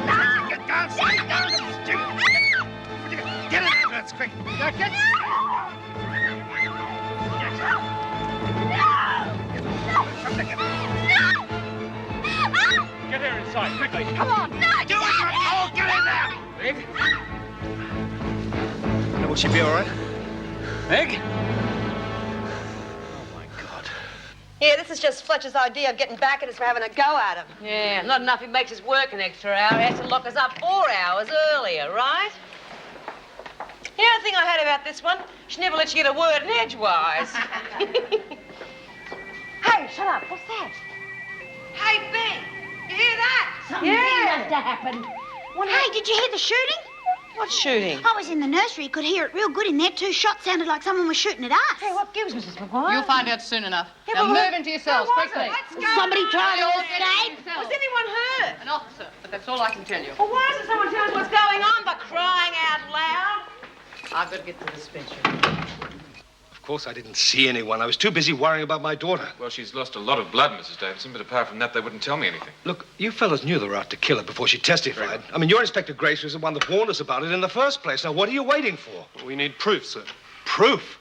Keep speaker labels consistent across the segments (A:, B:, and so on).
A: No! Get down, stay down, get in the ambulance, quick. Get. Get her inside, quickly.
B: Come on. No,
A: do as you're told. Get in there. Meg? Now, will she be all right? Meg? Oh, my God.
C: Yeah, this is just Fletcher's idea of getting back at us for having a go at him.
D: Yeah, not enough he makes us work an extra hour. He has to lock us up 4 hours earlier, right? You know the thing I had about this one? She never lets you get a word in edgewise. Hey, shut up. What's that? Hey, Ben, you hear that?
B: Something must have happened.
E: Hey, did you hear the shooting?
D: What shooting?
E: I was in the nursery. Could hear it real good in there. 2 shots sounded like someone was shooting at us.
D: Hey, what gives, Mrs. McGuire?
F: You'll find out soon enough.
D: Yeah,
F: now
D: but
F: move into your cells, quickly.
E: Somebody trying to escape?
D: Was anyone hurt?
F: An officer, but that's all I can tell you.
D: Well, why doesn't someone tell us what's going on by crying out loud? I've got to get to the dispensary.
A: Of course, I didn't see anyone. I was too busy worrying about my daughter.
G: Well, she's lost a lot of blood, Mrs. Davidson, but apart from that, they wouldn't tell me anything.
A: Look, you fellas knew they were out to kill her before she testified. I mean, your Inspector Grace was the one that warned us about it in the first place. Now, what are you waiting for?
H: We need proof, sir.
A: Proof?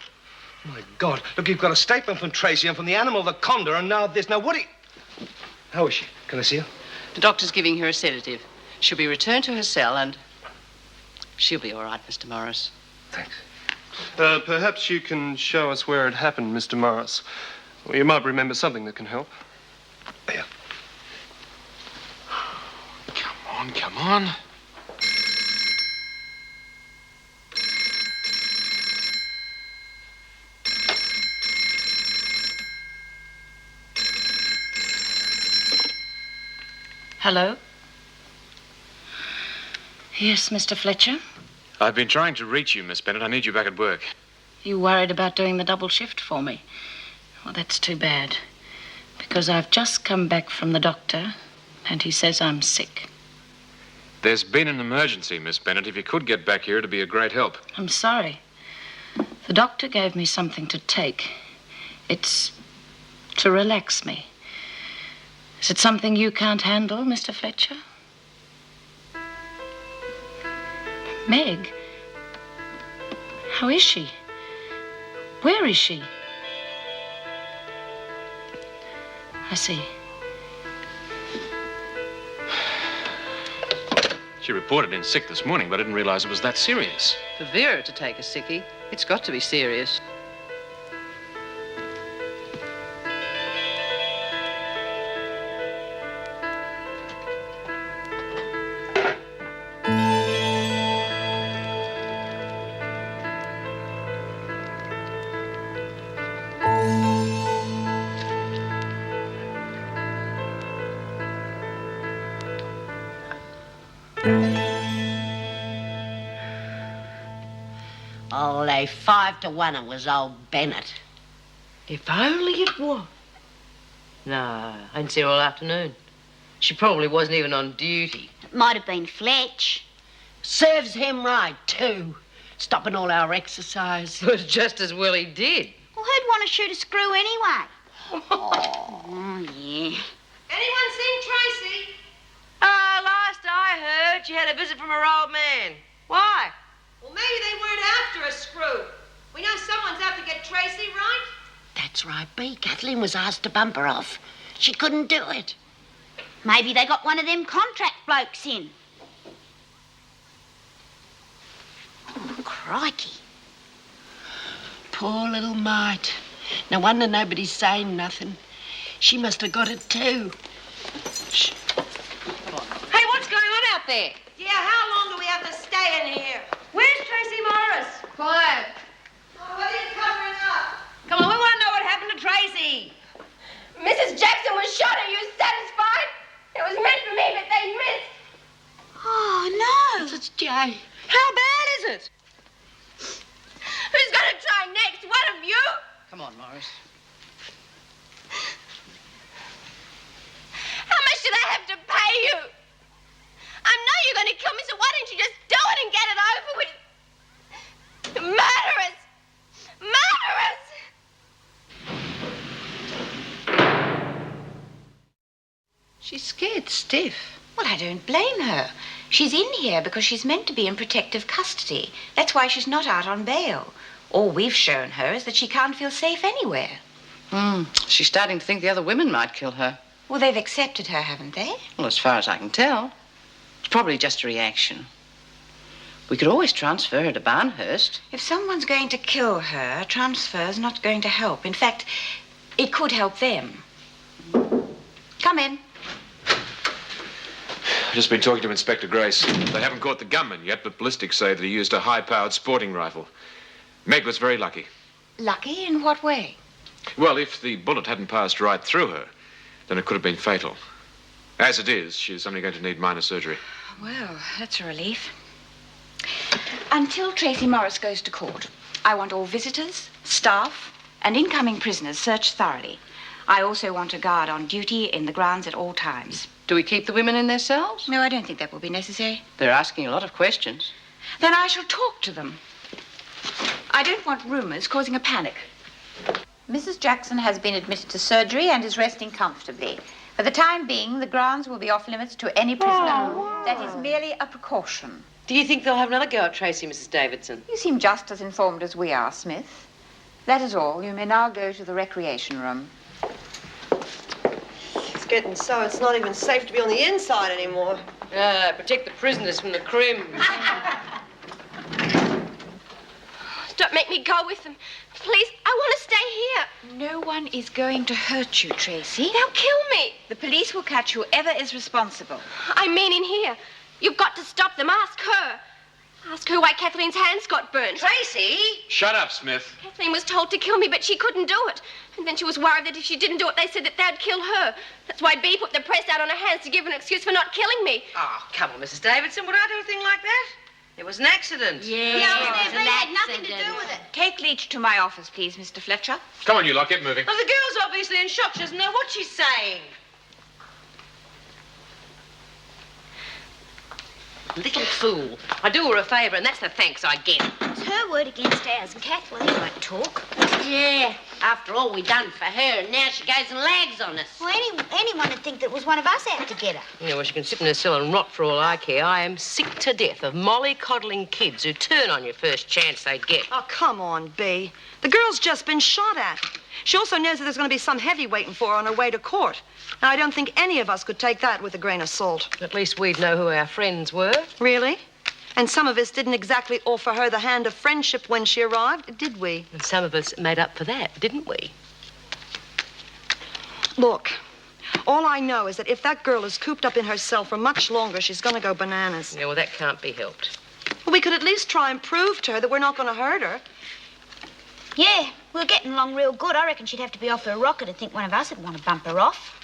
A: My God. Look, you've got a statement from Tracy and from the animal, the condor, and now this. Now, what are you... How is she? Can I see her?
F: The doctor's giving her a sedative. She'll be returned to her cell and she'll be all right, Mr. Morris.
A: Thanks.
H: Perhaps you can show us where it happened, Mr. Morris. Well, you might remember something that can help.
A: Yeah.
G: Come on, come on.
F: Hello? Yes, Mr. Fletcher?
G: I've been trying to reach you, Miss Bennett. I need you back at work.
F: You worried about doing the double shift for me? Well, that's too bad. Because I've just come back from the doctor, and he says I'm sick.
G: There's been an emergency, Miss Bennett. If you could get back here, it'd be a great help.
F: I'm sorry. The doctor gave me something to take. It's to relax me. Is it something you can't handle, Mr. Fletcher? Meg? How is she? Where is she? I see.
G: She reported in sick this morning, but I didn't realize it was that serious.
F: For Vera to take a sickie, it's got to be serious.
B: Oh, they 5-1 it was old Bennett.
D: If only it was. No, I didn't see her all afternoon. She probably wasn't even on duty.
E: It might have been Fletch.
B: Serves him right, too. Stopping all our exercise.
D: It was just as well he did.
E: Well, who'd want to shoot a screw anyway? Oh, yeah.
D: Anyone seen Tracy? Last I heard, she had a visit from her old man. Why? Well, maybe they weren't after a screw. We know someone's out to get Tracy, right?
B: That's right, B. Kathleen was asked to bump her off. She couldn't do it.
E: Maybe they got one of them contract blokes in. Oh, crikey.
B: Poor little mite. No wonder nobody's saying nothing. She must have got it too. Shh.
D: Hey, what's going on out there? Yeah, how long do we have to stay in here? Where's Tracy Morris?
F: Quiet.
D: Oh, what are you covering up? Come on, we want to know what happened to Tracy.
I: Mrs. Jackson was shot. Are you satisfied? It was meant for me, but they missed.
E: Oh, no.
B: It's Jay.
D: How bad is it?
I: Who's going to try next? One of you?
F: Come on, Morris.
I: How much do they have to pay you? I know you're going to kill me, so why don't you just do it and get it over with? Murderers! Murderers!
F: She's scared stiff.
E: Well, I don't blame her. She's in here because she's meant to be in protective custody. That's why she's not out on bail. All we've shown her is that she can't feel safe anywhere.
F: She's starting to think the other women might kill her.
E: Well, they've accepted her, haven't they?
F: Well, as far as I can tell. It's probably just a reaction. We could always transfer her to Barnhurst.
E: If someone's going to kill her, a transfer's not going to help. In fact, it could help them. Come in.
G: I've just been talking to Inspector Grace. They haven't caught the gunman yet, but ballistics say that he used a high-powered sporting rifle. Meg was very lucky.
E: Lucky? In what way?
G: Well, if the bullet hadn't passed right through her, then it could have been fatal. As it is, she's only going to need minor surgery.
E: Well, that's a relief. Until Tracy Morris goes to court, I want all visitors, staff, and incoming prisoners searched thoroughly. I also want a guard on duty in the grounds at all times.
F: Do we keep the women in their cells?
E: No, I don't think that will be necessary.
F: They're asking a lot of questions.
E: Then I shall talk to them. I don't want rumors causing a panic.
J: Mrs. Jackson has been admitted to surgery and is resting comfortably. For the time being, the grounds will be off limits to any prisoner. That is merely a precaution.
D: Do you think they'll have another go at Tracy, Mrs. Davidson?
J: You seem just as informed as we are, Smith. That is all. You may now go to the recreation room.
C: It's getting so it's not even safe to be on the inside anymore.
D: Protect the prisoners from the crim.
I: Don't make me go with them. Please, I want to stay here.
E: No one is going to hurt you, Tracy.
I: They'll kill me.
E: The police will catch whoever is responsible.
I: I mean in here. You've got to stop them. Ask her. Ask her why Kathleen's hands got burnt.
D: Tracy!
G: Shut up, Smith.
I: Kathleen was told to kill me, but she couldn't do it. And then she was worried that if she didn't do it, they said that they'd kill her. That's why Bea put the press out on her hands to give an excuse for not killing me.
D: Oh, come on, Mrs. Davidson. Would I do a thing like that? It was an accident.
E: Yes,
J: they had nothing to do with it.
E: Take Leach to my office, please, Mr. Fletcher.
G: Come on, you lot, get moving.
D: Well, the girl's obviously in shock. She doesn't know what she's saying. Little fool. I do her a favour, and that's the thanks I get.
E: It's her word against ours, and Kathleen won't talk.
B: Yeah, after all we done for her, and now she goes and lags on us.
E: Well, anyone would think that it was one of us out to get her.
D: Yeah, well, she can sit in her cell and rot for all I care. I am sick to death of molly-coddling kids who turn on you first chance they get.
C: Oh, come on, Bea. The girl's just been shot at. She also knows that there's going to be some heavy waiting for her on her way to court. Now, I don't think any of us could take that with a grain of salt.
D: At least we'd know who our friends were.
C: Really? And some of us didn't exactly offer her the hand of friendship when she arrived, did we?
D: And some of us made up for that, didn't we?
C: Look, all I know is that if that girl is cooped up in her cell for much longer, she's going to go bananas.
D: Yeah, well, that can't be helped.
C: Well, we could at least try and prove to her that we're not going to hurt her.
E: Yeah, we're getting along real good. I reckon she'd have to be off her rocker to think one of us would want to bump her off.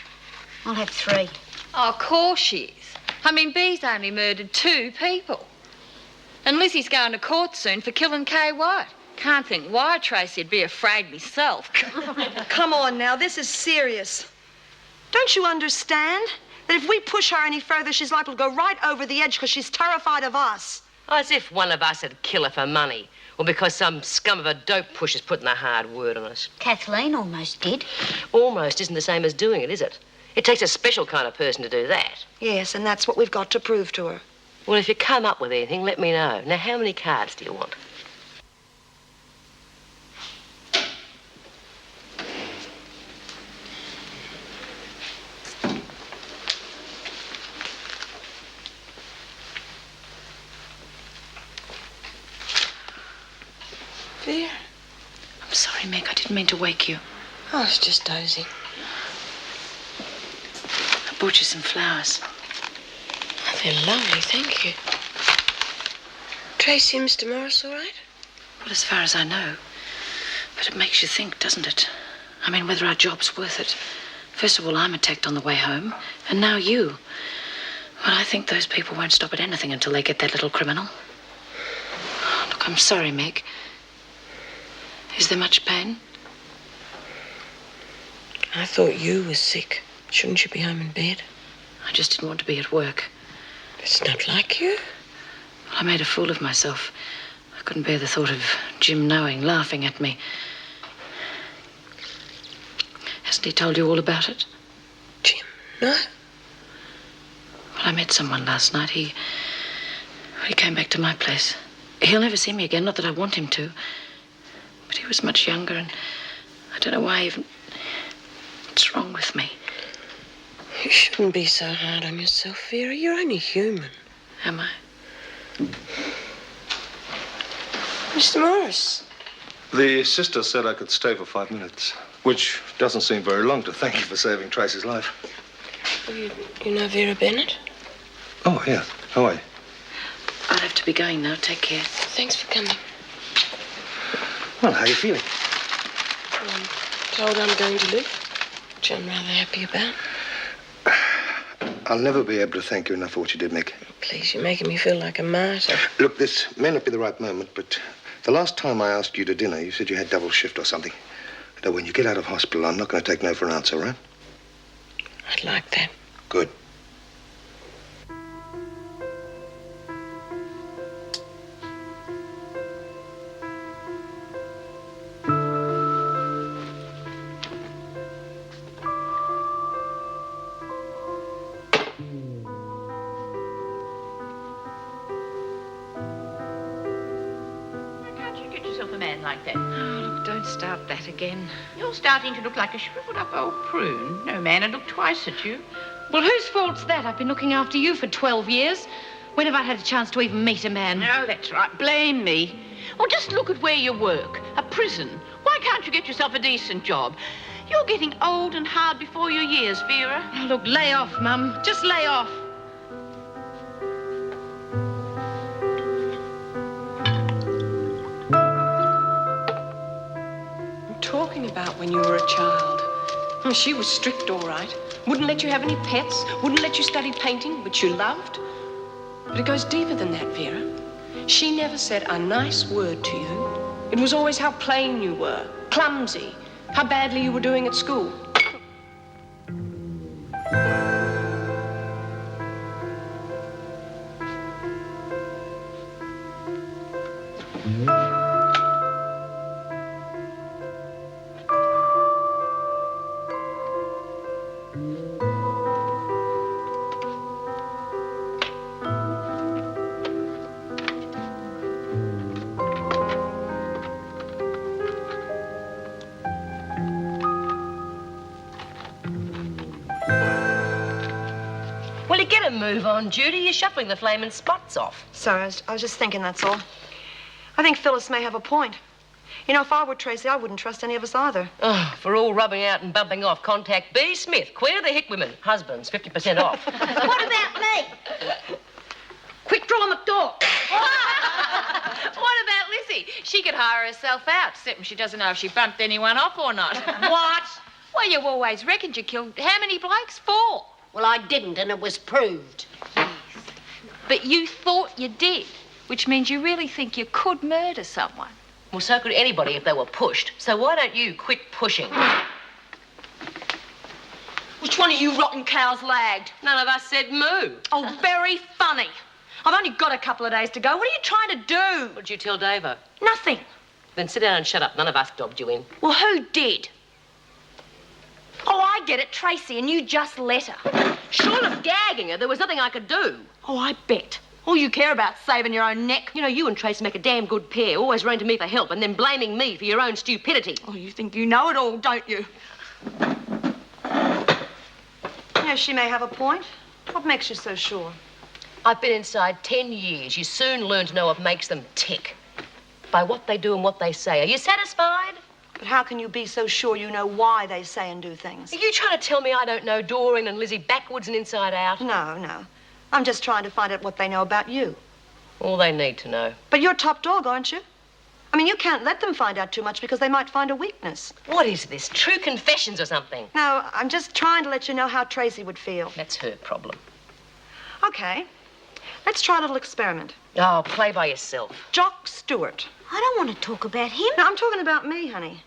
E: I'll have 3.
J: Oh, of course she is. I mean, Bea's only murdered 2 people. And Lizzie's going to court soon for killing Kay White. Can't think why Tracy'd be afraid myself.
C: Come on now, this is serious. Don't you understand that if we push her any further, she's liable to go right over the edge because she's terrified of us?
D: Oh, as if one of us would kill her for money. Or because some scum of a dope pusher's putting a hard word on us.
E: Kathleen almost did.
D: Almost isn't the same as doing it, is it? It takes a special kind of person to do that.
C: Yes, and that's what we've got to prove to her.
D: Well, if you come up with anything, let me know. Now, how many cards do you want?
F: Dear. I'm sorry, Meg. I didn't mean to wake you.
D: Oh, it's just dozing.
F: I bought you some flowers.
D: They're lovely, thank you. Tracy and Mr. Morris all right?
F: Well, as far as I know. But it makes you think, doesn't it? I mean, whether our job's worth it. First of all, I'm attacked on the way home, and now you. Well, I think those people won't stop at anything until they get that little criminal. Look, I'm sorry, Meg. Is there much pain?
D: I thought you were sick. Shouldn't you be home in bed?
F: I just didn't want to be at work.
D: It's not like you.
F: Well, I made a fool of myself. I couldn't bear the thought of Jim knowing, laughing at me. Hasn't he told you all about it?
D: Jim, no.
F: Well, I met someone last night. He came back to my place. He'll never see me again, not that I want him to. But he was much younger, and I don't know why even... What's wrong with me?
B: You shouldn't be so hard on yourself, Vera. You're only human.
F: Am I?
B: Mr. Morris.
A: The sister said I could stay for 5 minutes, which doesn't seem very long to thank you for saving Tracy's life.
B: You know Vera Bennett?
A: Oh, yeah. How are you?
F: I'll have to be going now. Take care.
B: Thanks for coming.
A: Well, how are you feeling?
B: I'm told I'm going to live, which I'm rather happy about.
A: I'll never be able to thank you enough for what you did, Mick.
B: Please, you're making me feel like a martyr.
A: Look, this may not be the right moment, but the last time I asked you to dinner, you said you had double shift or something. Now, when you get out of hospital, I'm not going to take no for an answer, right?
B: I'd like that.
A: Good.
E: Like that.
F: Oh, look, don't start that again.
E: You're starting to look like a shriveled up old prune. No man would look twice at you.
J: Well, whose fault's that? I've been looking after you for 12 years. When have I had a chance to even meet a man?
E: No, that's right. Blame me. Well, just look at where you work. A prison. Why can't you get yourself a decent job? You're getting old and hard before your years, Vera.
J: Oh, look, lay off, Mum. Just lay off.
B: Talking about when you were a child. Oh, she was strict, all right. Wouldn't let you have any pets, wouldn't let you study painting, which you loved. But it goes deeper than that, Vera. She never said a nice word to you. It was always how plain you were, clumsy, how badly you were doing at school.
D: Move on, Judy. You're shuffling the flaming spots off.
C: Sorry, I was just thinking, that's all. I think Phyllis may have a point. You know, if I were Tracy, I wouldn't trust any of us either.
D: Oh, for all rubbing out and bumping off, contact B. Smith. Queer the hick women. Husbands, 50% off.
I: What about me?
D: Quick draw, McDowell.
J: What about Lizzie? She could hire herself out, except she doesn't know if she bumped anyone off or not.
D: What?
J: Well, you always reckoned you killed how many blokes? 4.
B: Well, I didn't, and it was proved.
J: But you thought you did, which means you really think you could murder someone.
D: Well, so could anybody if they were pushed. So why don't you quit pushing?
C: Which one of you rotten cows lagged?
D: None of us said moo.
C: Oh, very funny. I've only got a couple of days to go. What are you trying to do?
D: What did you tell Davo?
C: Nothing.
D: Then sit down and shut up. None of us dobbed you in.
C: Well, who did? Oh, I get it, Tracy, and you just let her.
D: Short of gagging her, there was nothing I could do.
C: Oh, I bet. All you care about is saving your own neck.
D: You know, you and Tracy make a damn good pair, always running to me for help and then blaming me for your own stupidity.
C: Oh, you think you know it all, don't you? Yeah, she may have a point. What makes you so sure?
D: I've been inside 10 years. You soon learn to know what makes them tick. By what they do and what they say. Are you satisfied?
C: But how can you be so sure you know why they say and do things?
D: Are you trying to tell me I don't know Doreen and Lizzie backwards and inside out?
C: No. I'm just trying to find out what they know about you.
D: All they need to know.
C: But you're top dog, aren't you? I mean, you can't let them find out too much because they might find a weakness.
D: What is this? True confessions or something?
C: No, I'm just trying to let you know how Tracy would feel.
D: That's her problem.
C: Okay. Let's try a little experiment.
D: Oh, play by yourself.
C: Jock Stewart.
I: I don't want to talk about him.
C: No, I'm talking about me, honey.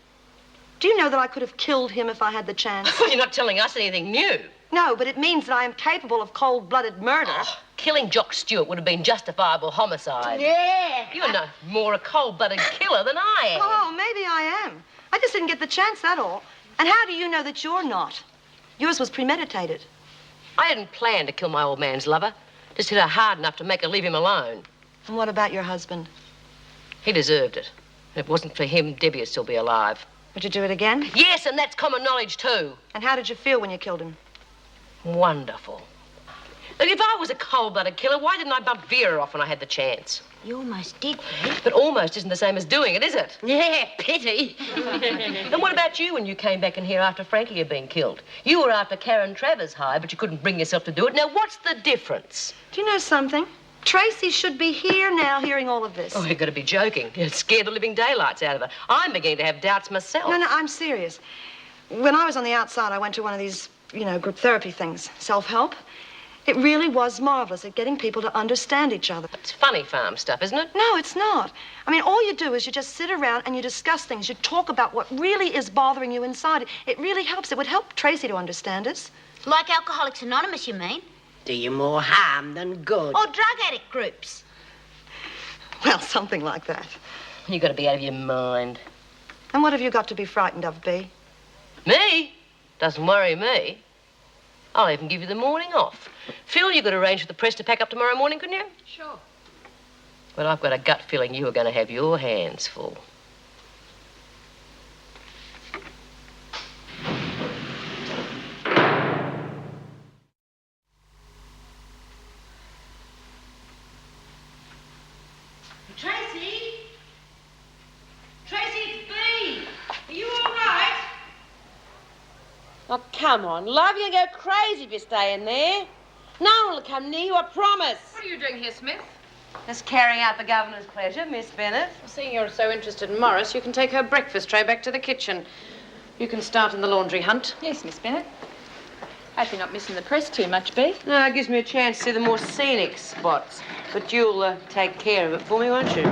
C: Do you know that I could have killed him if I had the chance?
D: Well, you're not telling us anything new.
C: No, but it means that I am capable of cold-blooded murder.
D: Oh, killing Jock Stewart would have been justifiable homicide.
I: Yeah.
D: You're no more a cold-blooded killer than I am.
C: Oh, maybe I am. I just didn't get the chance, that's all. And how do you know that you're not? Yours was premeditated.
D: I didn't plan to kill my old man's lover. Just hit her hard enough to make her leave him alone.
C: And what about your husband?
D: He deserved it. If it wasn't for him, Debbie would still be alive.
C: Would you do it again?
D: Yes, and that's common knowledge too.
C: And how did you feel when you killed him?
D: Wonderful. Look, if I was a cold-blooded killer, why didn't I bump Vera off when I had the chance?
I: You almost did, Pete.
D: But almost isn't the same as doing it, is it?
I: Yeah, pity.
D: And what about you when you came back in here after Frankie had been killed? You were after Karen Travers' hide, but you couldn't bring yourself to do it. Now, what's the difference?
C: Do you know something? Tracy should be here now hearing all of this.
D: Oh, you've got to be joking. You'd scare the living daylights out of her. I'm beginning to have doubts myself.
C: No, I'm serious. When I was on the outside, I went to one of these, group therapy things, self-help. It really was marvelous at getting people to understand each other.
D: It's funny farm stuff, isn't it?
C: No, it's not. I mean, all you do is you just sit around and you discuss things. You talk about what really is bothering you inside. It really helps. It would help Tracy to understand us.
I: Like Alcoholics Anonymous, you mean?
K: Do you more harm than good?
I: Or drug addict groups.
C: Well, something like that.
D: You've got to be out of your mind.
C: And what have you got to be frightened of, Bea?
D: Me? Doesn't worry me. I'll even give you the morning off. Phil, you could arrange for the press to pack up tomorrow morning, couldn't you?
J: Sure.
D: Well, I've got a gut feeling you are going to have your hands full. Tracy? Tracy, it's Bea. Are you all right?
K: Oh, come on, love. You'll go crazy if you stay in there. No one will come near you, I promise.
J: What are you doing here, Smith?
D: Just carrying out the governor's pleasure, Miss Bennett.
F: Seeing you're so interested in Morris, you can take her breakfast tray back to the kitchen. You can start in the laundry hunt.
J: Yes, Miss Bennett. Hope you're not missing the press too much, Bea.
K: No, it gives me a chance to see the more scenic spots. But you'll take care of it for me, won't you?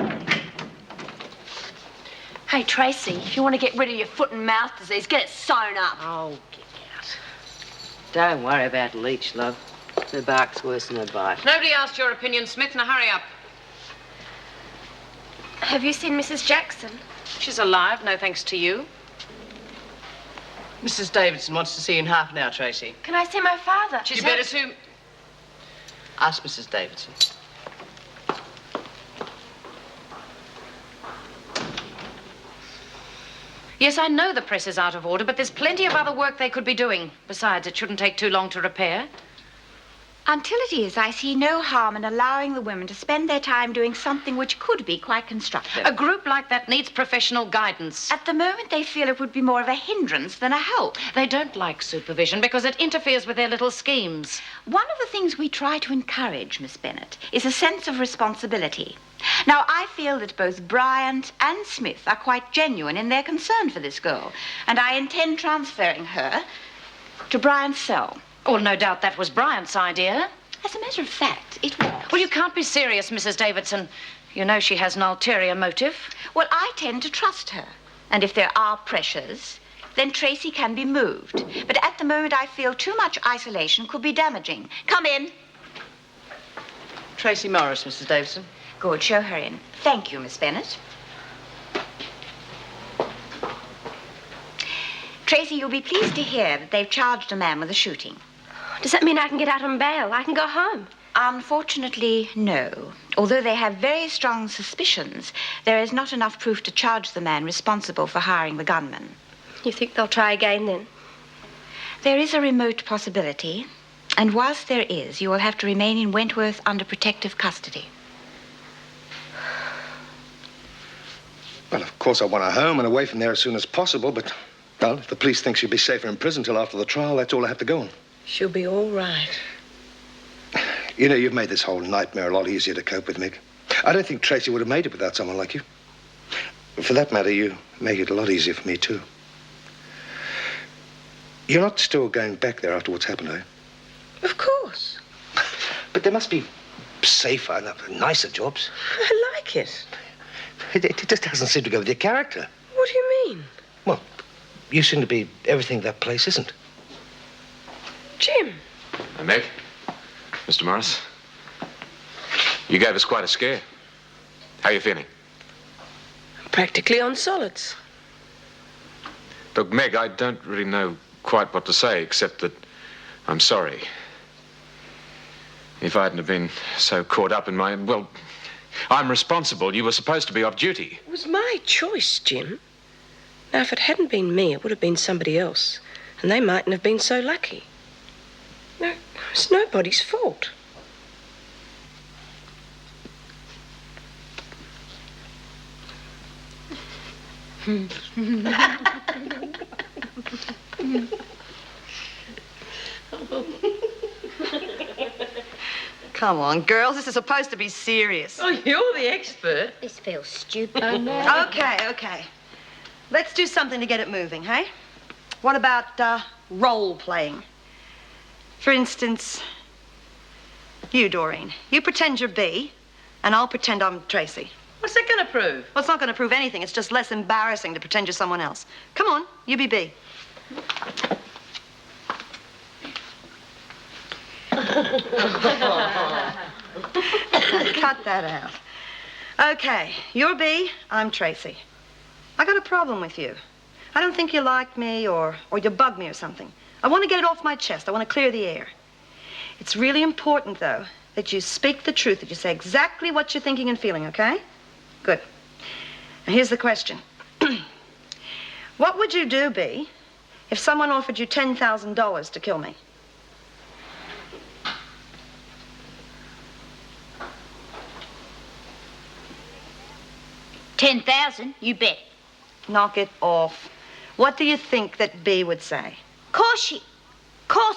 I: Hey, Tracy, if you want to get rid of your foot and mouth disease, get it sewn up.
K: Oh, get out. Don't worry about Leech, love. Her bark's worse than her bite.
F: Nobody asked your opinion, Smith. Now hurry up.
I: Have you seen Mrs. Jackson?
F: She's alive, no thanks to you.
K: Mrs. Davidson wants to see you in half an hour, Tracy.
I: Can I see my father?
F: You better to...
K: Ask Mrs. Davidson.
F: Yes, I know the press is out of order, but there's plenty of other work they could be doing. Besides, it shouldn't take too long to repair.
E: Until it is, I see no harm in allowing the women to spend their time doing something which could be quite constructive.
F: A group like that needs professional guidance.
E: At the moment, they feel it would be more of a hindrance than a help.
F: They don't like supervision because it interferes with their little schemes.
E: One of the things we try to encourage, Miss Bennett, is a sense of responsibility. Now, I feel that both Bryant and Smith are quite genuine in their concern for this girl, and I intend transferring her to Bryant's cell.
F: Well, no doubt that was Bryant's idea.
E: As a matter of fact, it was.
F: Well, you can't be serious, Mrs. Davidson. You know she has an ulterior motive.
E: Well, I tend to trust her. And if there are pressures, then Tracy can be moved. But at the moment, I feel too much isolation could be damaging. Come in.
K: Tracy Morris, Mrs. Davidson.
E: Good, show her in. Thank you, Miss Bennett. Tracy, you'll be pleased to hear that they've charged a man with a shooting.
I: Does that mean I can get out on bail? I can go home?
E: Unfortunately, no. Although they have very strong suspicions, there is not enough proof to charge the man responsible for hiring the gunman.
I: You think they'll try again, then?
E: There is a remote possibility, and whilst there is, you will have to remain in Wentworth under protective custody.
A: Well, of course, I want her home and away from there as soon as possible, but, well, if the police think she'll be safer in prison till after the trial, that's all I have to go on.
K: She'll be all right.
A: You know, you've made this whole nightmare a lot easier to cope with, Meg. I don't think Tracy would have made it without someone like you. For that matter, you make it a lot easier for me, too. You're not still going back there after what's happened, are you?
K: Of course.
A: But there must be safer, nicer jobs.
K: I like it.
A: It just doesn't seem to go with your character.
K: What do you mean?
A: Well, you seem to be everything that place isn't.
K: Jim.
G: Hi, Meg. Mr. Morris. You gave us quite a scare. How are you feeling?
K: Practically on solids.
G: Look, Meg, I don't really know quite what to say, except that I'm sorry. If I hadn't have been so caught up in my... Well, I'm responsible. You were supposed to be off duty.
B: It was my choice, Jim. Now, if it hadn't been me, it would have been somebody else. And they mightn't have been so lucky. No, it's nobody's fault.
C: Come on, girls. This is supposed to be serious.
K: Oh, you're the expert.
E: This feels stupid.
C: Okay. Let's do something to get it moving, hey? What about role-playing? For instance, you, Doreen. You pretend you're B, and I'll pretend I'm Tracy.
K: What's that going to prove?
C: Well, it's not going to prove anything. It's just less embarrassing to pretend you're someone else. Come on, you be B. Cut that out. Okay, you're B, I'm Tracy. I got a problem with you. I don't think you like me or you bug me or something. I want to get it off my chest. I want to clear the air. It's really important, though, that you speak the truth, that you say exactly what you're thinking and feeling, okay? Good. Now, here's the question. What would you do, B, if someone offered you $10,000 to kill me?
E: $10,000, you bet.
C: Knock it off. What do you think that B would say?
E: Course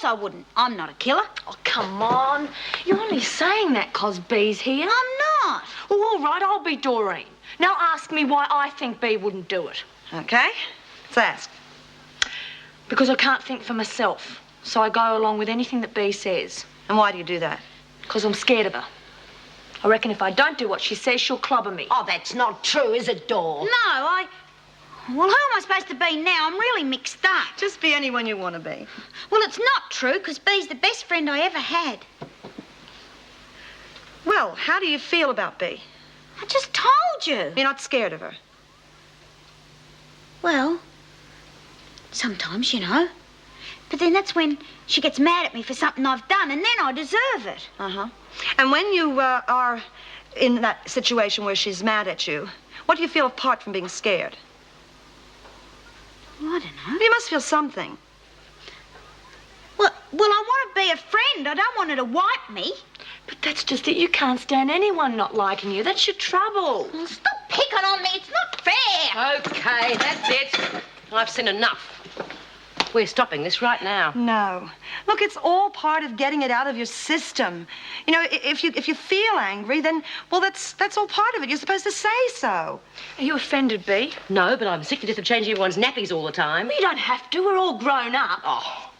E: I wouldn't. I'm not a killer.
J: Oh, come on. You're only saying that 'cause B's here.
E: I'm not.
J: Oh, all right, I'll be Doreen. Now ask me why I think B wouldn't do it.
C: Okay, let's ask.
J: Because I can't think for myself. So I go along with anything that B says.
C: And why do you do that?
J: 'Cause I'm scared of her. I reckon if I don't do what she says, she'll clobber me.
K: Oh, that's not true, is it, Dor?
E: No, Well, who am I supposed to be now? I'm really mixed up.
C: Just be anyone you want to be.
E: Well, it's not true, because B's the best friend I ever had.
C: Well, how do you feel about B?
E: I just told you.
C: You're not scared of her?
E: Well, sometimes, you know. But then that's when she gets mad at me for something I've done, and then I deserve it.
C: Uh-huh. And when you are in that situation where she's mad at you, what do you feel apart from being scared?
E: Well, I don't know.
C: You must feel something.
E: Well, I want to be a friend. I don't want her to wipe me.
J: But that's just it. You can't stand anyone not liking you. That's your trouble.
E: Well, stop picking on me. It's not fair.
K: Okay, that's it. I've seen enough. We're stopping this right now.
C: No. Look, it's all part of getting it out of your system. You know, if you feel angry, then, well, that's all part of it. You're supposed to say so.
J: Are you offended, B?
K: No, but I'm sick to death of changing everyone's nappies all the time.
J: Well, you don't have to. We're all grown up.
K: Oh.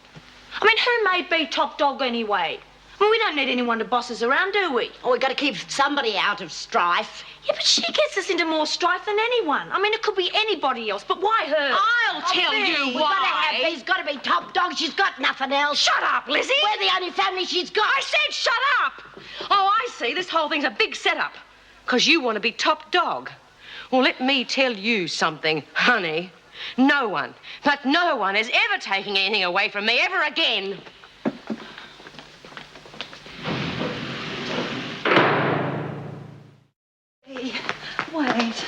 J: I mean, who made B top dog anyway? I mean, we don't need anyone to boss us around, do we?
K: Oh, we've got to keep somebody out of strife.
J: Yeah, but she gets us into more strife than anyone. I mean, it could be anybody else, but why her?
K: I'll tell you
J: why.
K: why. B's got to be top dog. She's got nothing else.
J: Shut up, Lizzie.
K: We're the only family she's got.
J: I said shut up. Oh, I see. This whole thing's a big setup. 'Cause you want to be top dog.
K: Well, let me tell you something, honey. No one, but no one is ever taking anything away from me ever again.
C: Hey, wait.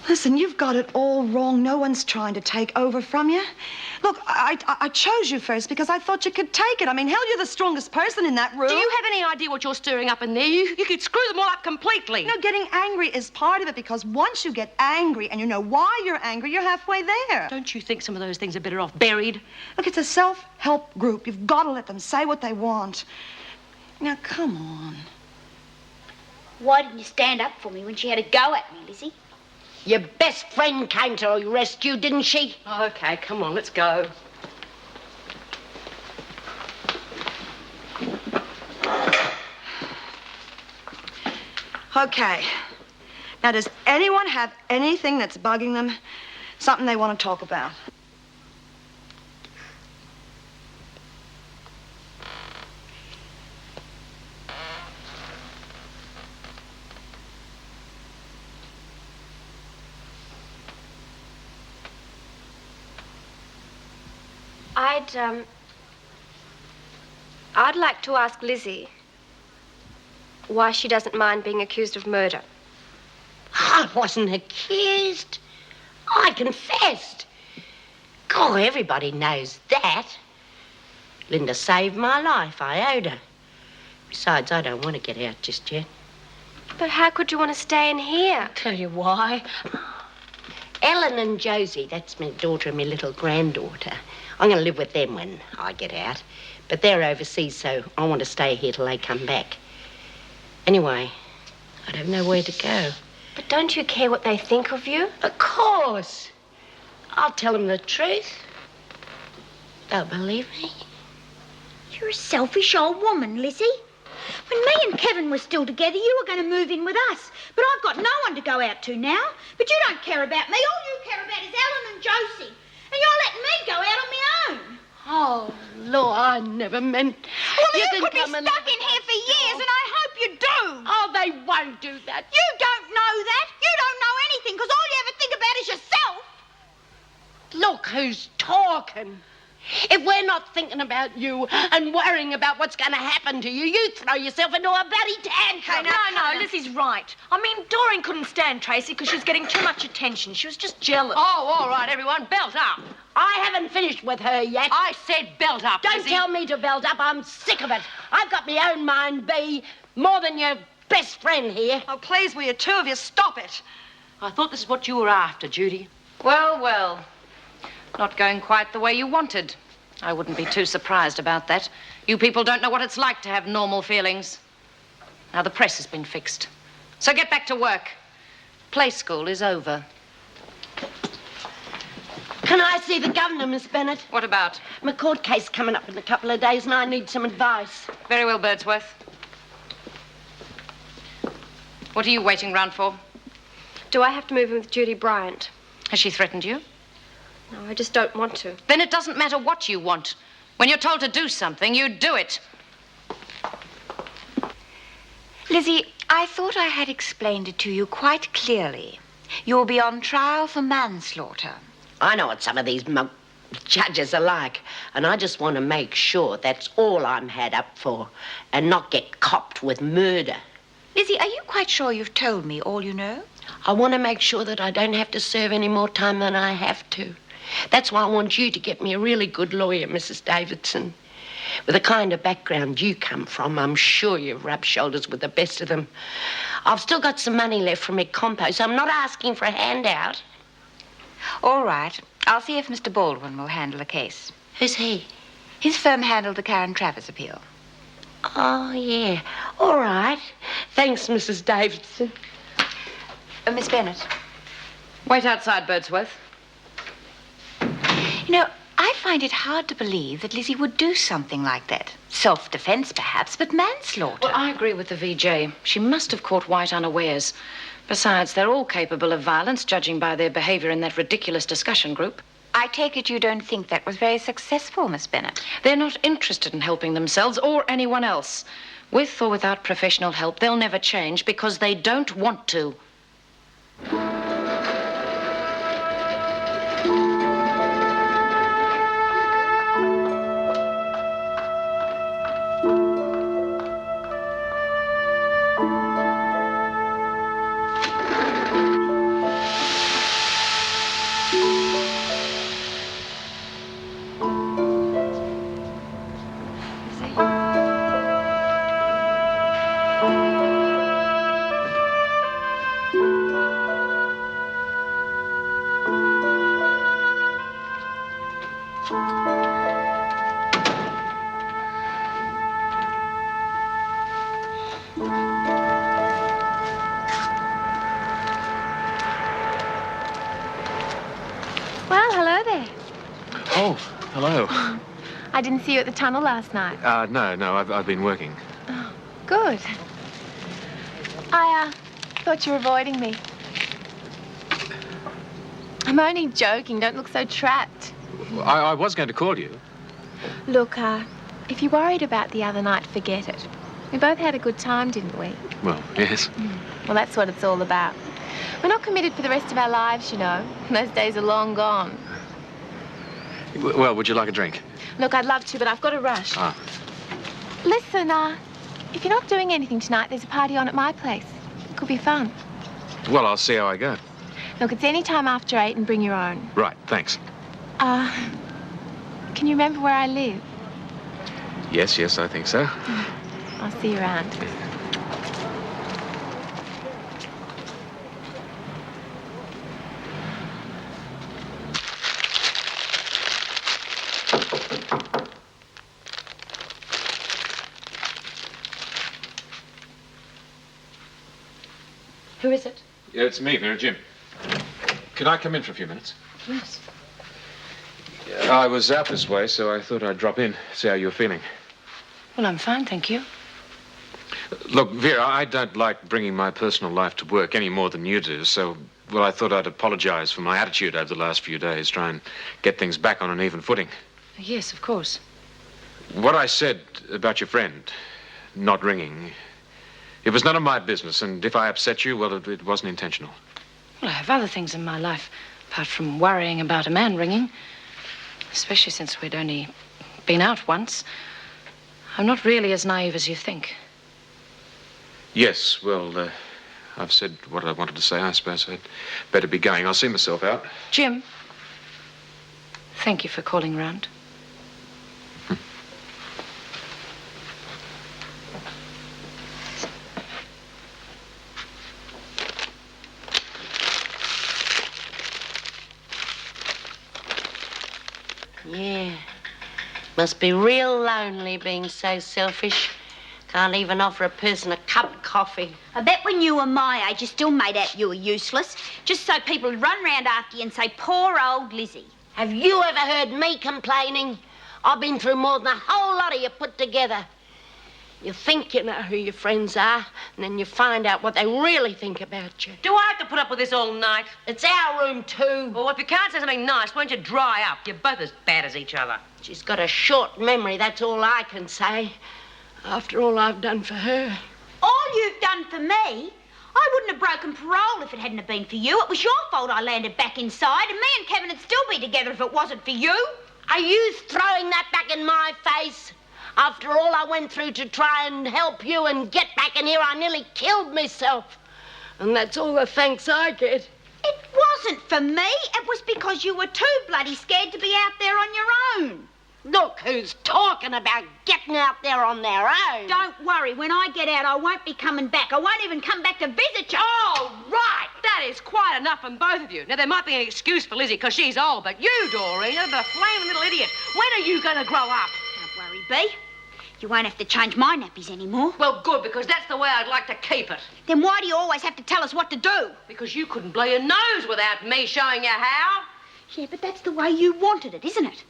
C: Listen, you've got it all wrong. No one's trying to take over from you. Look, I chose you first because I thought you could take it. I mean, hell, you're the strongest person in that room.
K: Do you have any idea what you're stirring up in there? You could screw them all up completely.
C: No, getting angry is part of it because once you get angry and you know why you're angry, you're halfway there.
K: Don't you think some of those things are better off buried?
C: Look, it's a self-help group. You've got to let them say what they want. Now, come on.
E: Why didn't you stand up for me when she had a go at me, Lizzie?
K: Your best friend came to rescue, didn't she? Okay, come on, let's go.
C: Okay. Now, does anyone have anything that's bugging them? Something they want to talk about?
I: I'd like to ask Lizzie why she doesn't mind being accused of murder.
K: I wasn't accused. I confessed. God, everybody knows that. Linda saved my life. I owed her. Besides, I don't want to get out just yet.
I: But how could you want to stay in here?
K: I'll tell you why. Ellen and Josie, that's my daughter and my little granddaughter. I'm going to live with them when I get out. But they're overseas, so I want to stay here till they come back. Anyway, I don't know where to go.
I: But don't you care what they think of you?
K: Of course. I'll tell them the truth. They'll believe me.
L: You're a selfish old woman, Lizzie. When me and Kevin were still together, you were going to move in with us. But I've got no one to go out to now. But you don't care about me. All you care about is Ellen and Josie. And you're letting me go out on my own.
K: Oh, Lord, I never meant...
L: Well, you could be stuck in here for years, and I hope you do.
K: Oh, they won't do that.
L: You don't know that. You don't know anything, because all you ever think about is yourself.
K: Look who's talking. If we're not thinking about you and worrying about what's going to happen to you, you throw yourself into a bloody tantrum.
J: No, Lizzie's right. I mean, Doreen couldn't stand Tracy because she was getting too much attention. She was just jealous.
K: Oh, all right, everyone, belt up. I haven't finished with her yet.
J: I said belt up,
K: Don't
J: Lizzie.
K: tell me to belt up. I'm sick of it. I've got my own mind, Bea, more than your best friend here.
C: Oh, please, will you two of you stop it?
F: I thought this is what you were after, Judy. Well, well. Not going quite the way you wanted. I wouldn't be too surprised about that. You people don't know what it's like to have normal feelings. Now, the press has been fixed. So get back to work. Play school is over.
K: Can I see the governor, Miss Bennett?
F: What about?
K: My court case coming up in a couple of days and I need some advice.
F: Very well, Birdsworth. What are you waiting round for?
I: Do I have to move in with Judy Bryant?
F: Has she threatened you?
I: No, I just don't want to.
F: Then it doesn't matter what you want. When you're told to do something, you do it.
E: Lizzie, I thought I had explained it to you quite clearly. You'll be on trial for manslaughter.
K: I know what some of these judges are like, and I just want to make sure that's all I'm had up for and not get copped with murder.
E: Lizzie, are you quite sure you've told me all you know?
K: I want to make sure that I don't have to serve any more time than I have to. That's why I want you to get me a really good lawyer, Mrs. Davidson. With the kind of background you come from, I'm sure you've rubbed shoulders with the best of them. I've still got some money left from my compo, so I'm not asking for a handout.
E: All right. I'll see if Mr. Baldwin will handle the case.
K: Who's he?
E: His firm handled the Karen Travers appeal.
K: Oh, yeah. All right. Thanks, Mrs. Davidson.
E: Miss Bennett.
F: Wait outside, Birdsworth.
E: You know, I find it hard to believe that Lizzie would do something like that. Self-defense, perhaps, but manslaughter.
F: Well, I agree with the VJ. She must have caught White unawares. Besides, they're all capable of violence, judging by their behavior in that ridiculous discussion group.
E: I take it you don't think that was very successful, Miss Bennett.
F: They're not interested in helping themselves or anyone else. With or without professional help, they'll never change because they don't want to.
I: Well, hello there.
G: Oh, hello.
I: I didn't see you at the tunnel last night.
G: No, I've been working.
I: Oh, good. I thought you were avoiding me. I'm only joking. Don't look so trapped.
G: I was going to call you.
I: Look, if you're worried about the other night, forget it. We both had a good time, didn't we?
G: Well, yes.
I: Well, that's what it's all about. We're not committed for the rest of our lives, you know. Those days are long gone.
G: Well, would you like a drink?
I: Look, I'd love to, but I've got to rush.
G: Ah.
I: Listen,
M: If you're not doing anything tonight, there's a party on at my place. Could be fun.
G: Well, I'll see how I go.
M: Look, it's any time after 8 and bring your own.
G: Right, thanks.
M: Can you remember where I live?
G: Yes, I think so.
M: I'll see you around.
F: Who is it?
G: Yeah, it's me, Vera, Jim. Can I come in for a few minutes?
F: Yes.
G: I was out this way, so I thought I'd drop in, see how you're feeling.
F: Well, I'm fine, thank you.
G: Look, Vera, I don't like bringing my personal life to work any more than you do, so, well, I thought I'd apologize for my attitude over the last few days, try and get things back on an even footing.
F: Yes, of course.
G: What I said about your friend not ringing, it was none of my business, and if I upset you, well, it wasn't intentional.
F: Well, I have other things in my life, apart from worrying about a man ringing, especially since we'd only been out once. I'm not really as naive as you think.
G: Yes, well, I've said what I wanted to say. I suppose I'd better be going. I'll see myself out.
F: Jim, thank you for calling round.
K: Yeah. Must be real lonely being so selfish. Can't even offer a person a cup of coffee.
L: I bet when you were my age, you still made out you were useless, just so people would run round after you and say, poor old Lizzie.
K: Have you ever heard me complaining? I've been through more than a whole lot of you put together. You think you know who your friends are, and then you find out what they really think about you.
D: Do I have to put up with this all night?
K: It's our room, too.
D: Well, if you can't say something nice, why don't you dry up? You're both as bad as each other.
K: She's got a short memory, that's all I can say. After all I've done for her.
L: All you've done for me? I wouldn't have broken parole if it hadn't have been for you. It was your fault I landed back inside, and me and Kevin would still be together if it wasn't for you.
K: Are you throwing that back in my face? After all I went through to try and help you and get back in here, I nearly killed myself. And that's all the thanks I get.
L: It wasn't for me. It was because you were too bloody scared to be out there on your own.
K: Look who's talking about getting out there on their own.
L: Don't worry. When I get out, I won't be coming back. I won't even come back to visit you.
D: Oh, right. That is quite enough from both of you. Now, there might be an excuse for Lizzie because she's old, but you, Doreen, you're the flaming little idiot. When are you going to grow up?
L: Don't worry, Bea. You won't have to change my nappies anymore.
D: Well, good, because that's the way I'd like to keep it.
L: Then why do you always have to tell us what to do?
D: Because you couldn't blow your nose without me showing you how.
L: Yeah, but that's the way you wanted it, isn't it?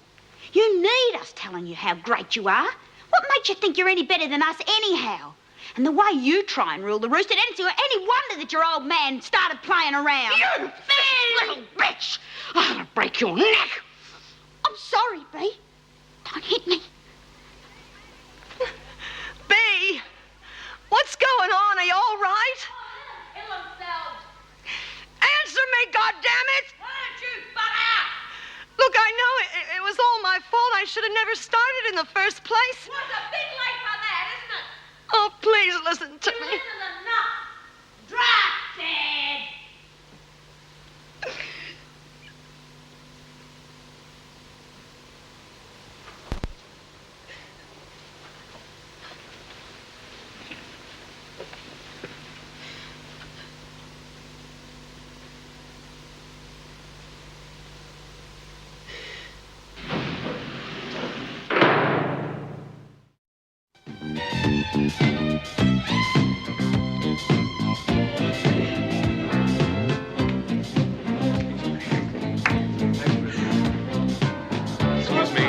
L: You need us telling you how great you are. What makes you think you're any better than us anyhow? And the way you try and rule the roost, it ain't any wonder that your old man started playing around.
D: You bad little bitch! I'll break your neck.
L: I'm sorry, Bea. Don't hit me.
C: Bea, what's going on? Are you all right? Answer me, goddammit!
D: Why don't you butt out?
C: Look, I know it was all my fault. I should have never started in the first place.
D: Well, it's a bit late for that, isn't it?
C: Oh, please listen to me.
D: Listen enough. Drop dead.
G: Excuse me.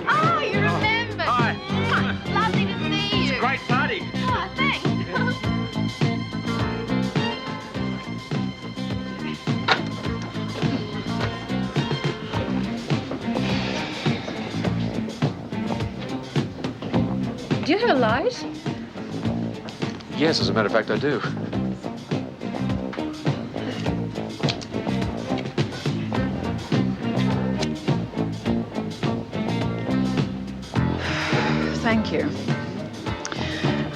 M: Oh, you remember.
G: Hi.
M: Lovely to see you.
G: Great party.
M: Oh, thanks. Do you have a light?
G: Yes, as a matter of fact, I do.
F: Thank you.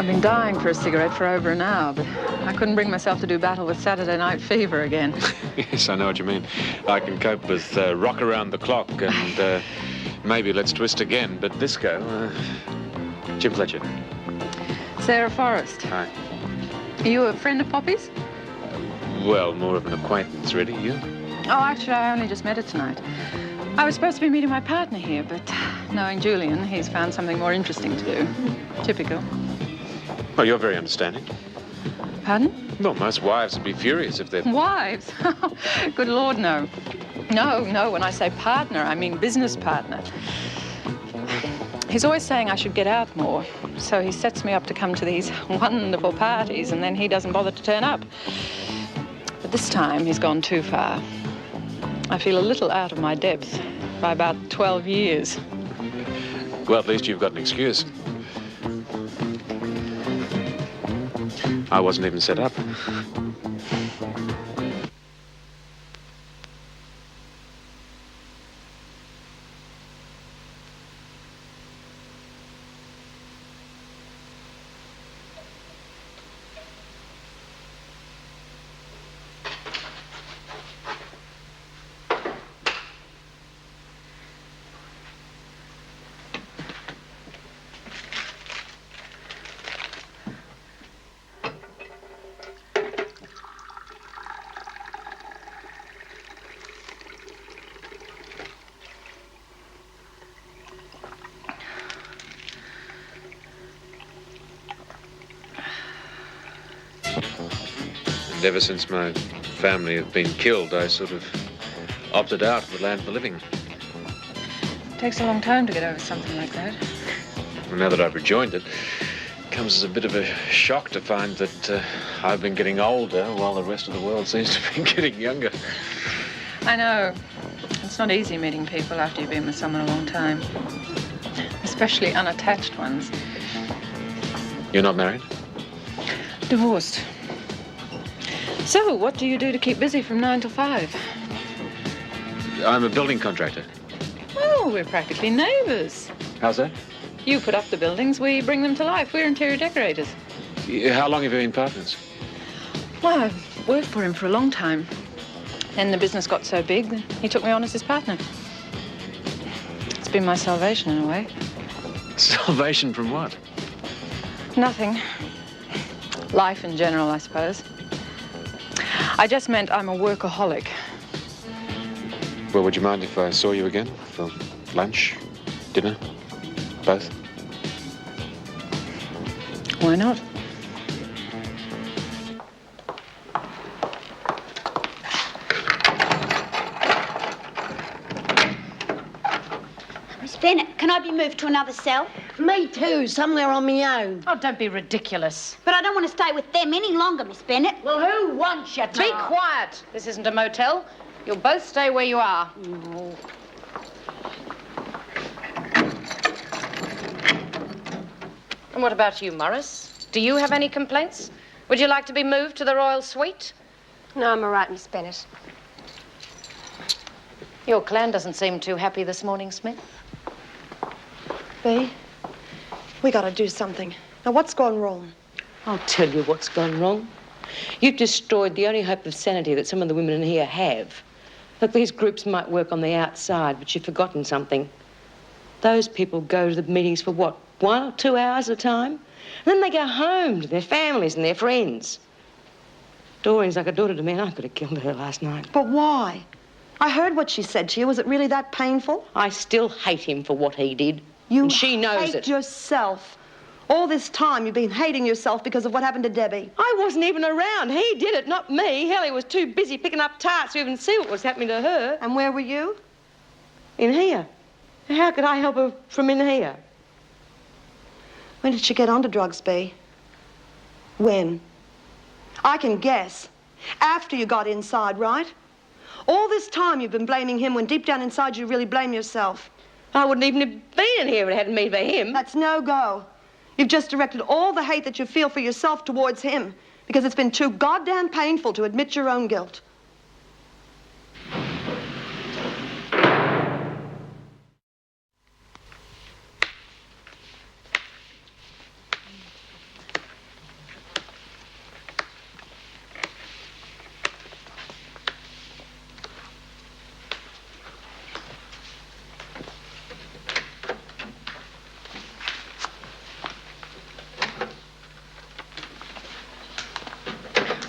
N: I've been dying for a cigarette for over an hour, but I couldn't bring myself to do battle with Saturday night fever again.
G: Yes, I know what you mean. I can cope with rock around the clock and maybe let's twist again, but disco, Jim Fletcher.
N: Sarah Forrest.
G: Hi.
N: Are you a friend of Poppy's?
G: Well, more of an acquaintance, really. You?
N: Oh, actually, I only just met her tonight. I was supposed to be meeting my partner here, but knowing Julian, he's found something more interesting to do. Typical.
G: Well, you're very understanding.
N: Pardon?
G: Well, most wives would be furious if they're...
N: Wives? Good Lord, no. No, when I say partner, I mean business partner. He's always saying I should get out more, so he sets me up to come to these wonderful parties, and then he doesn't bother to turn up. But this time, he's gone too far. I feel a little out of my depth by about 12 years.
G: Well, at least you've got an excuse. I wasn't even set up. And ever since my family have been killed, I sort of opted out of the land of the living.
N: It takes a long time to get over something like that.
G: Well, now that I've rejoined it, it comes as a bit of a shock to find that I've been getting older while the rest of the world seems to be getting younger.
N: I know. It's not easy meeting people after you've been with someone a long time. Especially unattached ones.
G: You're not married?
N: Divorced. So, what do you do to keep busy from 9 till 5?
G: I'm a building contractor.
N: Oh, we're practically neighbours.
G: How's that?
N: You put up the buildings, we bring them to life. We're interior decorators.
G: How long have you been partners?
N: Well, I've worked for him for a long time. Then the business got so big that he took me on as his partner. It's been my salvation in a way.
G: Salvation from what?
N: Nothing. Life in general, I suppose. I just meant I'm a workaholic.
G: Well, would you mind if I saw you again for lunch, dinner, both?
N: Why not?
L: Miss Bennett, can I be moved to another cell?
K: Me too, somewhere on my own.
E: Oh, don't be ridiculous.
L: But I don't want to stay with them any longer, Miss Bennett.
K: Well, who wants you to?
E: Be quiet. This isn't a motel. You'll both stay where you are.
K: Oh.
E: And what about you, Morris? Do you have any complaints? Would you like to be moved to the royal suite?
M: No, I'm all right, Miss Bennett.
E: Your clan doesn't seem too happy this morning, Smith.
C: Bea, we gotta do something. Now, what's gone wrong?
O: I'll tell you what's gone wrong. You've destroyed the only hope of sanity that some of the women in here have. Look, these groups might work on the outside, but you've forgotten something. Those people go to the meetings for what, 1 or 2 hours at a time? And then they go home to their families and their friends. Doreen's like a daughter to me, and I could have killed her last night.
C: But why? I heard what she said to you. Was it really that painful?
O: I still hate him for what he did.
C: You
O: and she knows
C: hate
O: it.
C: yourself. All this time you've been hating yourself because of what happened to Debbie.
O: I wasn't even around. He did it, not me. Hell, he was too busy picking up tarts to even see what was happening to her.
C: And where were you?
O: In here. How could I help her from in here?
C: When did she get onto drugs, Bea? When? I can guess. After you got inside, right? All this time you've been blaming him when deep down inside you really blame yourself.
O: I wouldn't even have been in here if it hadn't been for him.
C: That's no go. You've just directed all the hate that you feel for yourself towards him because it's been too goddamn painful to admit your own guilt.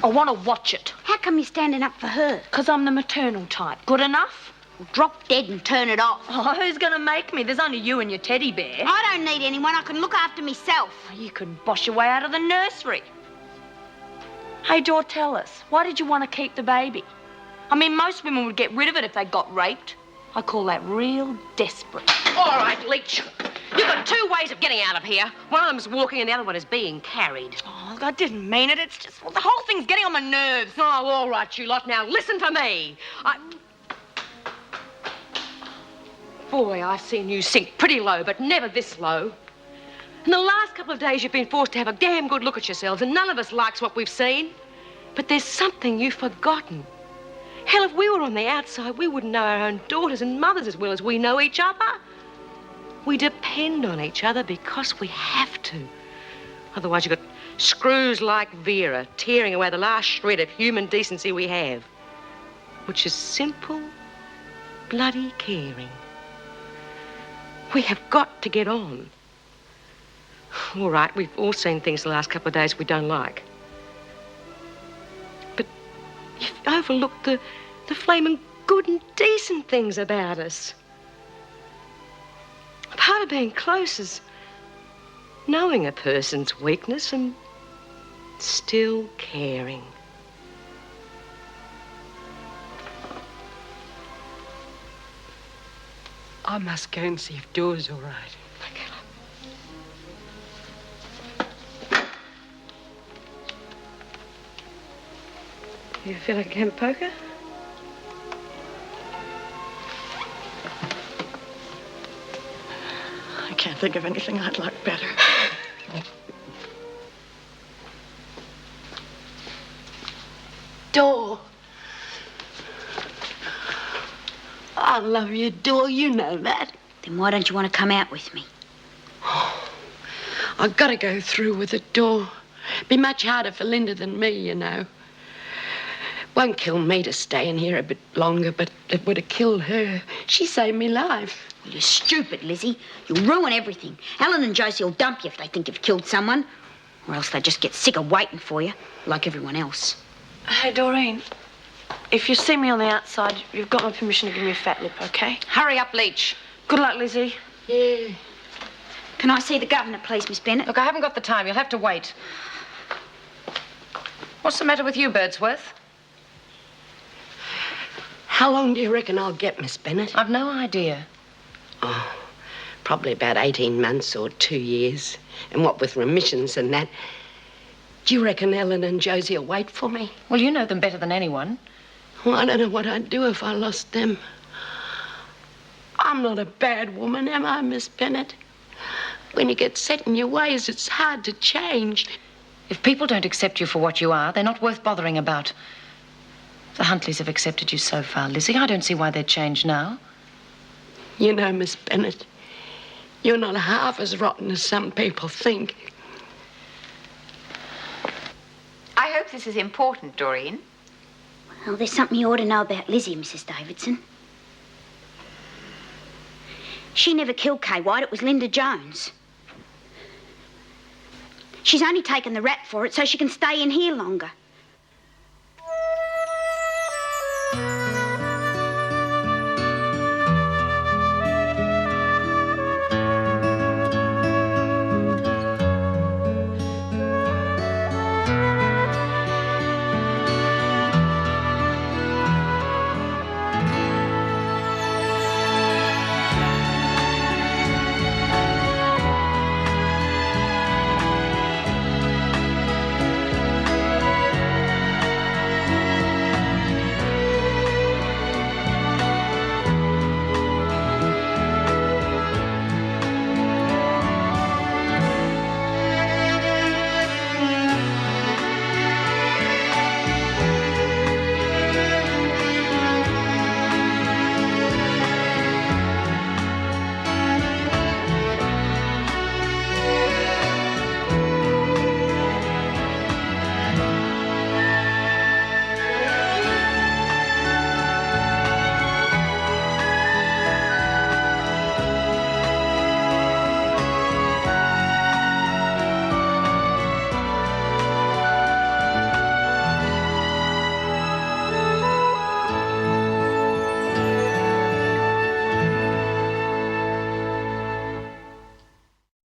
P: I want to watch it.
L: How come you're standing up for her?
P: Because I'm the maternal type. Good enough?
L: Well, drop dead and turn it off.
P: Oh, who's going to make me? There's only you and your teddy bear.
L: I don't need anyone. I can look after myself.
P: You can bosh your way out of the nursery. Hey, Dor, tell us, why did you want to keep the baby? I mean, most women would get rid of it if they got raped. I call that real desperate.
D: All right, Leach. You've got two ways of getting out of here. One of them's walking and the other one is being carried.
P: Oh, look, I didn't mean it. It's just, well, the whole thing's getting on my nerves.
D: Oh, all right, you lot. Now, listen for me. Boy, I've seen you sink pretty low, but never this low. In the last couple of days, you've been forced to have a damn good look at yourselves, and none of us likes what we've seen. But there's something you've forgotten. Hell, if we were on the outside, we wouldn't know our own daughters and mothers as well as we know each other. We depend on each other because we have to. Otherwise, you've got screws like Vera tearing away the last shred of human decency we have, which is simple, bloody caring. We have got to get on. All right, we've all seen things the last couple of days we don't like. But you've overlooked the flaming good and decent things about us. Part of being close is knowing a person's weakness and still caring.
K: I must go and see if Dor's all right.
D: You feel like a game of poker?
C: I can't think of anything I'd like better.
K: Dor. I love you, Dor. You know that.
L: Then why don't you want to come out with me?
K: I've got to go through with it, Dor. Be much harder for Linda than me, you know. Won't kill me to stay in here a bit longer, but it would have killed her. She saved me life.
L: Well, you're stupid, Lizzie. You'll ruin everything. Ellen and Josie will dump you if they think you've killed someone. Or else they'll just get sick of waiting for you, like everyone else.
P: Hey, Doreen, if you see me on the outside, you've got my permission to give me a fat lip, okay?
D: Hurry up, Leach.
P: Good luck, Lizzie.
K: Yeah.
L: Can I see the governor, please, Miss Bennett?
F: Look, I haven't got the time. You'll have to wait. What's the matter with you, Birdsworth?
K: How long do you reckon I'll get, Miss Bennett?
F: I've no idea.
K: Oh, probably about 18 months or 2 years. And what with remissions and that. Do you reckon Ellen and Josie will wait for me?
F: Well, you know them better than anyone.
K: Well, I don't know what I'd do if I lost them. I'm not a bad woman, am I, Miss Bennett? When you get set in your ways, it's hard to change.
F: If people don't accept you for what you are, they're not worth bothering about. The Huntleys have accepted you so far, Lizzie. I don't see why they'd change now.
K: You know, Miss Bennett, you're not half as rotten as some people think.
E: I hope this is important, Doreen.
L: Well, there's something you ought to know about Lizzie, Mrs. Davidson. She never killed Kay White. It was Linda Jones. She's only taken the rap for it so she can stay in here longer.